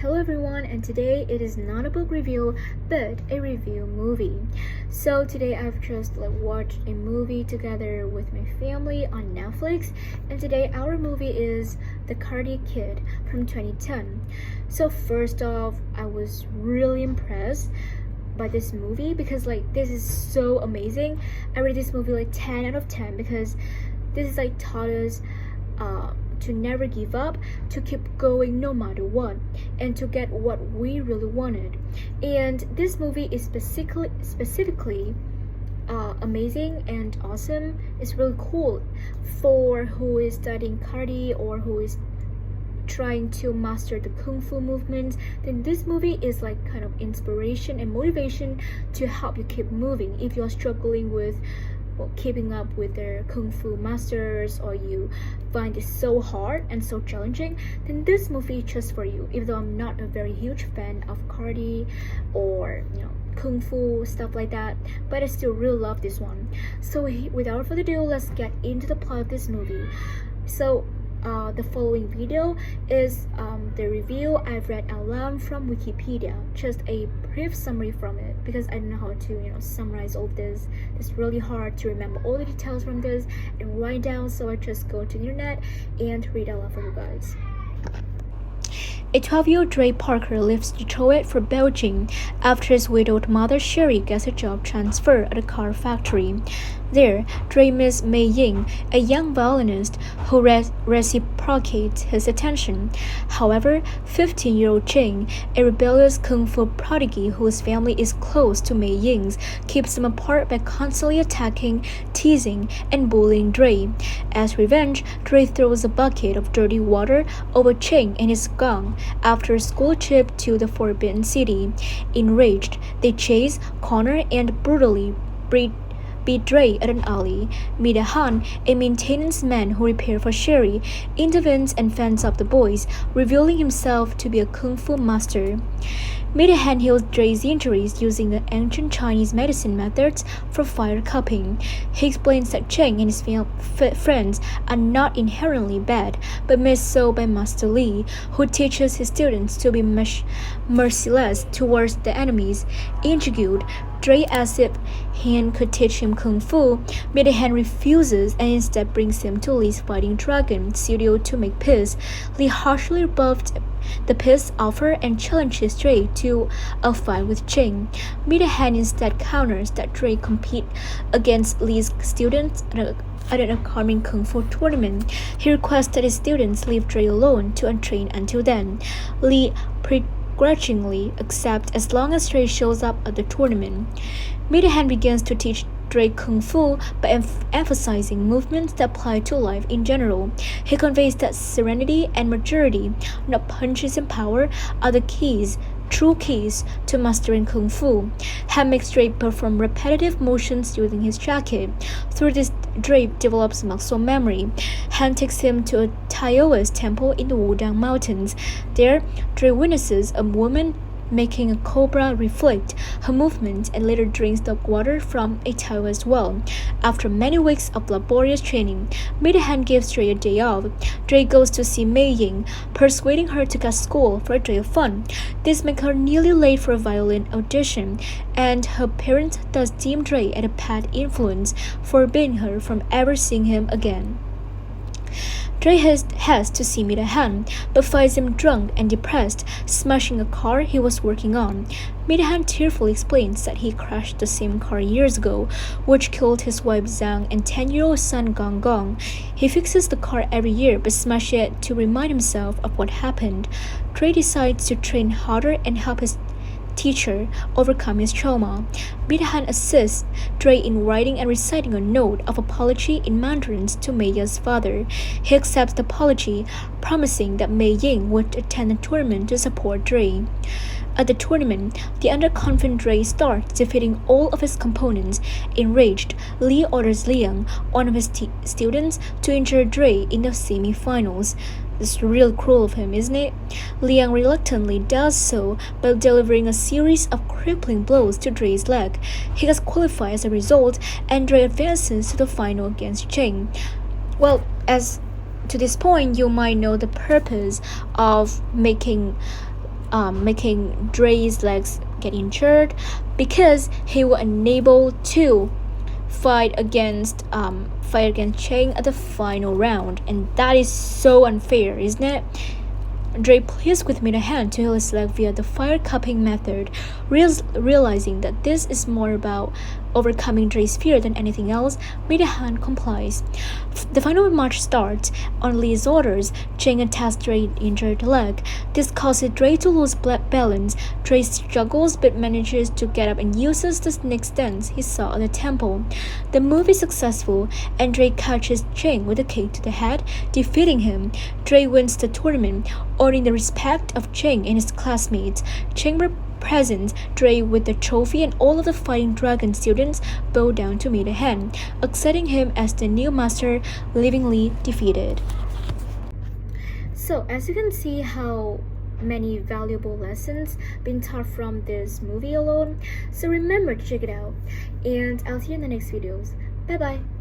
Hello everyone, and today it is not a book review but a review movie. So today I've just watched a movie together with my family on Netflix, and today our movie is The Karate Kid from 2010. So first off, I was really impressed by this movie because this is so amazing. I rate this movie 10 out of 10 because this is taught us to never give up, to keep going no matter what, and to get what we really wanted. And this movie is specifically amazing and awesome. It's really cool for who is studying karate or who is trying to master the kung fu movements. Then this movie is kind of inspiration and motivation to help you keep moving if you're struggling with keeping up with their kung fu masters, or you find it so hard and so challenging, then this movie is just for you. Even though I'm not a very huge fan of karate or kung fu stuff like that, but I still really love this one. So without further ado, let's get into the plot of this movie. So the following video is the review I've read out loud from Wikipedia, just a brief summary from it because I don't know how to summarize all this. It's really hard to remember all the details from this and write down, so I just go to the internet and read out loud for you guys. A 12-year-old Dre Parker leaves Detroit for Belgium after his widowed mother Sherry gets a job transfer at a car factory. There, Dre meets Mei Ying, a young violinist who reciprocates his attention. However, 15-year-old Jing, a rebellious kung fu prodigy whose family is close to Mei Ying's, keeps them apart by constantly attacking, teasing, and bullying Dre. As revenge, Dre throws a bucket of dirty water over Jing and his gun after a school trip to the Forbidden City. Enraged, they chase, corner, and brutally beat Dre at an alley. Mida Han, a maintenance man who repairs for Sherry, intervenes and fends off the boys, revealing himself to be a kung fu master. Mida Han heals Dre's injuries using the ancient Chinese medicine methods for fire cupping. He explains that Cheng and his friends are not inherently bad, but made so by Master Li, who teaches his students to be merciless towards the enemies. Intrigued, Dre asks if Han could teach him kung fu. Mida Han refuses and instead brings him to Li's Fighting Dragon studio to make peace. Li harshly rebuffed the peace offer and challenges Dre to a fight with Jing. Mida Han instead counters that Dre compete against Li's students at an upcoming kung fu tournament. He requests that his students leave Dre alone to untrain until then. Li grudgingly accept as long as Dre shows up at the tournament. Mida Han begins to teach Dre kung fu by emphasizing movements that apply to life in general. He conveys that serenity and maturity, not punches and power, are the true keys to mastering kung fu. Han makes Dre perform repetitive motions using his jacket. Through this, Dre develops muscle memory. Han takes him to a Taoist temple in the Wudang Mountains. There, Dre witnesses a woman making a cobra reflect her movements and later drinks the water from a Taoist well. After many weeks of laborious training, Mida Han gives Dre a day off. Dre goes to see Mei Ying, persuading her to cut school for a day of fun. This makes her nearly late for a violin audition, and her parents thus deem Dre as a bad influence, forbidding her from ever seeing him again. Dre has to see Mida Han, but finds him drunk and depressed, smashing a car he was working on. Mida Han tearfully explains that he crashed the same car years ago, which killed his wife Zhang and 10-year-old son Gong Gong. He fixes the car every year but smashes it to remind himself of what happened. Dre decides to train harder and help his teacher overcome his trauma. Mida Han assists Dre in writing and reciting a note of apology in Mandarin to Mei Ying's father. He accepts the apology, promising that Mei Ying would attend the tournament to support Dre. At the tournament, the underconfident Dre starts defeating all of his opponents. Enraged, Li orders Liang, one of his students, to injure Dre in the semi-finals. It's real cruel of him, isn't it? Liang reluctantly does so by delivering a series of crippling blows to Dre's leg. He gets qualified as a result, and Dre advances to the final against Jing. Well, as to this point, you might know the purpose of making making Dre's legs get injured because he was unable to fight against Chang at the final round, and that is so unfair, isn't it? Dre pleads with Minahan to heal his leg via the fire cupping method, realizing that this is more about overcoming Dre's fear than anything else. Minahan complies. The final match starts. On Lee's orders, Chang attacks Dre's injured leg. This causes Dre to lose balance. Dre struggles but manages to get up and uses the snake stance he saw at the temple. The move is successful, and Dre catches Chang with a kick to the head, defeating him. Dre wins the tournament, earning the respect of Chang and his classmates. Chang presents Dre with the trophy, and all of the Fighting Dragon students bow down to Minahan, accepting him as the new master, leaving Lee defeated. So, as you can see how many valuable lessons been taught from this movie alone, so remember to check it out, and I'll see you in the next videos. Bye bye.